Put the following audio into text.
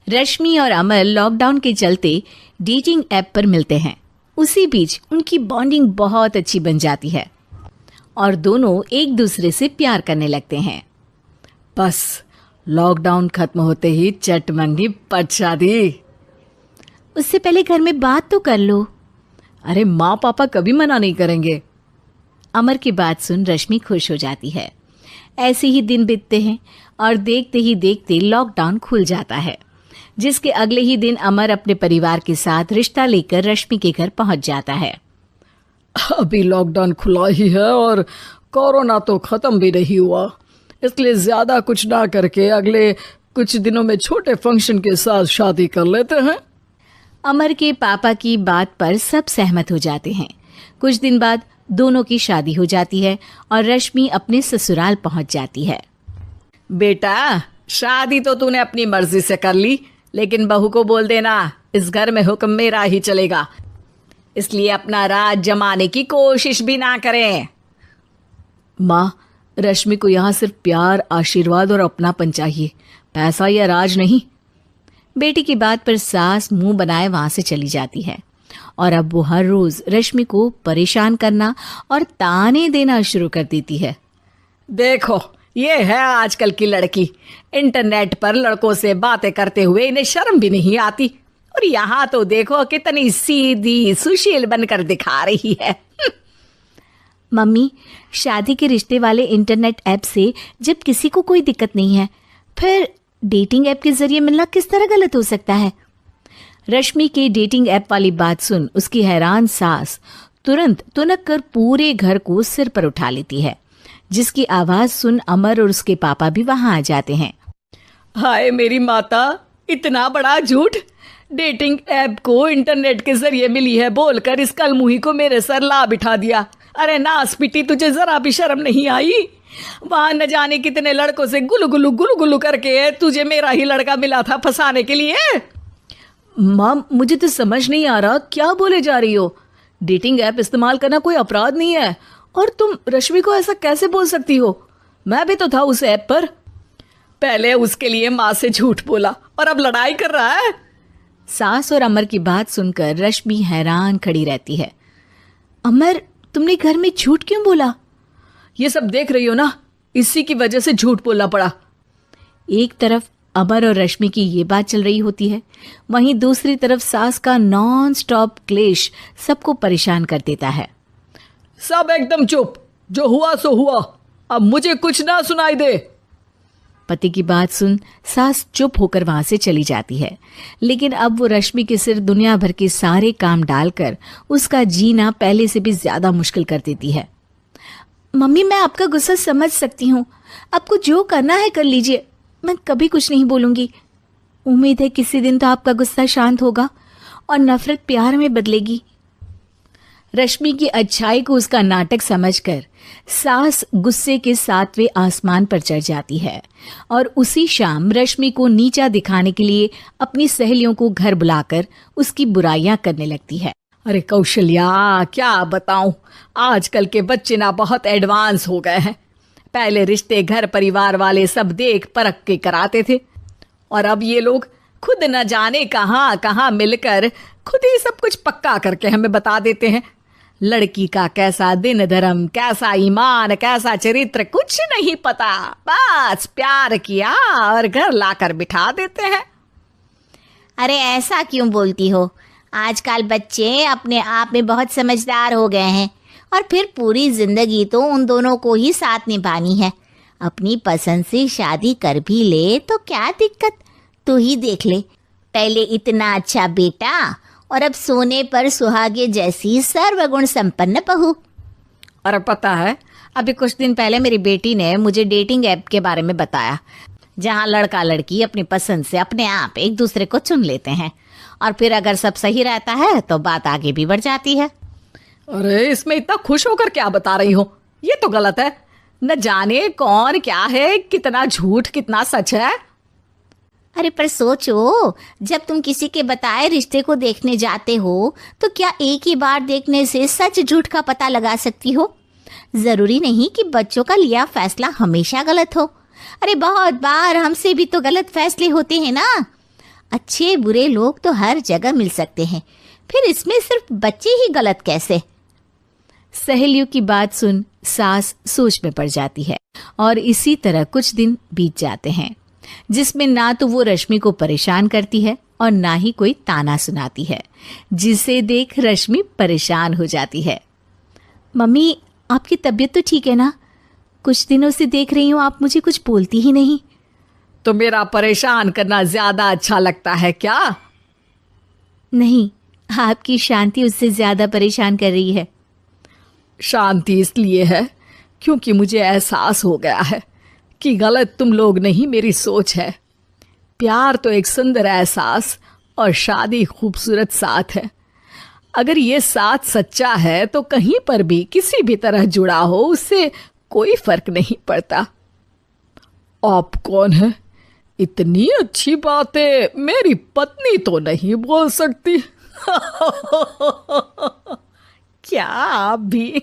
रश्मि और अमर लॉकडाउन के चलते डेटिंग ऐप पर मिलते हैं। उसी बीच उनकी बॉन्डिंग बहुत अच्छी बन जाती है और दोनों एक दूसरे से प्यार करने लगते हैं। बस लॉकडाउन खत्म होते ही चट मंगनी पट शादी। उससे पहले घर में बात तो कर लो। अरे माँ पापा कभी मना नहीं करेंगे। अमर की बात सुन रश्मि खुश हो जाती है। ऐसे ही दिन बीतते हैं और देखते ही देखते लॉकडाउन खुल जाता है, जिसके अगले ही दिन अमर अपने परिवार के साथ रिश्ता लेकर रश्मि के घर पहुंच जाता है। अभी लॉकडाउन खुला ही है और कोरोना तो खत्म भी नहीं हुआ, इसलिए ज्यादा कुछ ना करके अगले कुछ दिनों में छोटे फंक्शन के साथ शादी कर लेते हैं। अमर के पापा की बात पर सब सहमत हो जाते हैं। कुछ दिन बाद दोनों की शादी हो जाती है और रश्मि अपने ससुराल पहुंच जाती है। बेटा, शादी तो तूने अपनी मर्जी से कर ली, लेकिन बहू को बोल देना इस घर में हुक्म मेरा ही चलेगा, इसलिए अपना राज जमाने की कोशिश भी ना करें। माँ, रश्मि को यहाँ सिर्फ प्यार, आशीर्वाद और अपनापन चाहिए, पैसा या राज नहीं। बेटी की बात पर सास मुंह बनाए वहां से चली जाती है और अब वो हर रोज रश्मि को परेशान करना और ताने देना शुरू कर देती है। देखो, ये है आजकल की लड़की, इंटरनेट पर लड़कों से बातें करते हुए इन्हें शर्म भी नहीं आती, और यहाँ तो देखो कितनी सीधी सुशील बनकर दिखा रही है। मम्मी, शादी के रिश्ते वाले इंटरनेट ऐप से जब किसी को कोई दिक्कत नहीं है, फिर डेटिंग ऐप के जरिए मिलना किस तरह गलत हो सकता है? रश्मि के डेटिंग ऐप वाली बात सुन उसकी हैरान सास तुरंत तुनक कर पूरे घर को सिर पर उठा लेती है, जिसकी आवाज सुन अमर और उसके पापा भी वहां आ जाते हैं। हाय मेरी माता, इतना बड़ा झूठ! डेटिंग ऐप को इंटरनेट के जरिए मिली है बोलकर इस कलमुही को मेरे सर ला बिठा दिया। अरे नास पिटी, तुझे जरा भी शर्म नहीं आई? वहां न जाने कितने लड़कों से गुलु गुलु करके तुझे मेरा ही लड़का मिला था फंसाने के लिए। माँ, मुझे तो समझ नहीं आ रहा क्या बोले जा रही हो। डेटिंग ऐप इस्तेमाल करना कोई अपराध नहीं है, और तुम रश्मि को ऐसा कैसे बोल सकती हो? मैं भी तो था उस ऐप पर। पहले उसके लिए माँ से झूठ बोला और अब लड़ाई कर रहा है। सास और अमर की बात सुनकर रश्मि हैरान खड़ी रहती है। अमर, तुमने घर में झूठ क्यों बोला? ये सब देख रही हो ना, इसी की वजह से झूठ बोलना पड़ा। एक तरफ अमर और रश्मि की ये बात चल रही होती है, वहीं दूसरी तरफ सास का नॉन स्टॉप क्लेश सबको परेशान कर देता है। सब एकदम चुप, जो हुआ सो हुआ, अब मुझे कुछ ना सुनाई दे। पति की बात सुन सास चुप होकर वहां से चली जाती है, लेकिन अब वो रश्मि के सिर दुनिया भर के सारे काम डालकर उसका जीना पहले से भी ज्यादा मुश्किल कर देती है। मम्मी, मैं आपका गुस्सा समझ सकती हूँ, आपको जो करना है कर लीजिए, मैं कभी कुछ नहीं बोलूंगी। उम्मीद है किसी दिन तो आपका गुस्सा शांत होगा और नफरत प्यार में बदलेगी। रश्मि की अच्छाई को उसका नाटक समझकर सास गुस्से के 7वें आसमान पर चढ़ जाती है और उसी शाम रश्मि को नीचा दिखाने के लिए अपनी सहेलियों को घर बुलाकर उसकी बुराइयां करने लगती है। अरे कौशल्या, क्या बताऊं, आजकल के बच्चे ना बहुत एडवांस हो गए हैं। पहले रिश्ते घर परिवार वाले सब देख परख के कराते थे, और अब ये लोग खुद न जाने कहाँ कहाँ मिलकर खुद ही सब कुछ पक्का करके हमें बता देते हैं। लड़की का कैसा दिन धर्म, कैसा ईमान, कैसा चरित्र कुछ नहीं पता, बस प्यार किया और घर लाकर बिठा देते हैं। अरे ऐसा क्यों बोलती हो? आजकल बच्चे अपने आप में बहुत समझदार हो गए हैं, और फिर पूरी जिंदगी तो उन दोनों को ही साथ निभानी है। अपनी पसंद से शादी कर भी ले तो क्या दिक्कत, तू ही देख ले, पहले इतना अच्छा बेटा और अब सोने पर सुहागे जैसी सर्वगुण संपन्न बहू। और पता है, अभी कुछ दिन पहले मेरी बेटी ने मुझे डेटिंग ऐप के बारे में बताया, जहाँ लड़का लड़की अपनी पसंद से अपने आप एक दूसरे को चुन लेते हैं, और फिर अगर सब सही रहता है तो बात आगे भी बढ़ जाती है। अरे इसमें इतना खुश होकर क्या बता रही हो? ये तो गलत है। न जाने कौन क्या है, कितना झूठ कितना सच है। अरे पर सोचो, जब तुम किसी के बताए रिश्ते को देखने जाते हो तो क्या एक ही बार देखने से सच झूठ का पता लगा सकती हो? जरूरी नहीं कि बच्चों का लिया फैसला हमेशा गलत हो। अरे बहुत बार हमसे भी तो गलत फैसले होते हैं ना। अच्छे बुरे लोग तो हर जगह मिल सकते हैं, फिर इसमें सिर्फ बच्चे ही गलत कैसे? सहेलियों की बात सुन सास सोच में पड़ जाती है और इसी तरह कुछ दिन बीत जाते हैं जिसमें ना तो वो रश्मि को परेशान करती है और ना ही कोई ताना सुनाती है, जिसे देख रश्मि परेशान हो जाती है। मम्मी, आपकी तबीयत तो ठीक है ना? कुछ दिनों से देख रही हूँ आप मुझे कुछ बोलती ही नहीं। तो मेरा परेशान करना ज्यादा अच्छा लगता है क्या? नहीं, आपकी शांति उससे ज्यादा परेशान कर रही है। शांति इसलिए है क्योंकि मुझे एहसास हो गया है कि गलत तुम लोग नहीं, मेरी सोच है। प्यार तो एक सुंदर एहसास और शादी खूबसूरत साथ है। अगर ये साथ सच्चा है तो कहीं पर भी किसी भी तरह जुड़ा हो उससे कोई फर्क नहीं पड़ता। आप कौन है? इतनी अच्छी बातें मेरी पत्नी तो नहीं बोल सकती। क्या आप भी?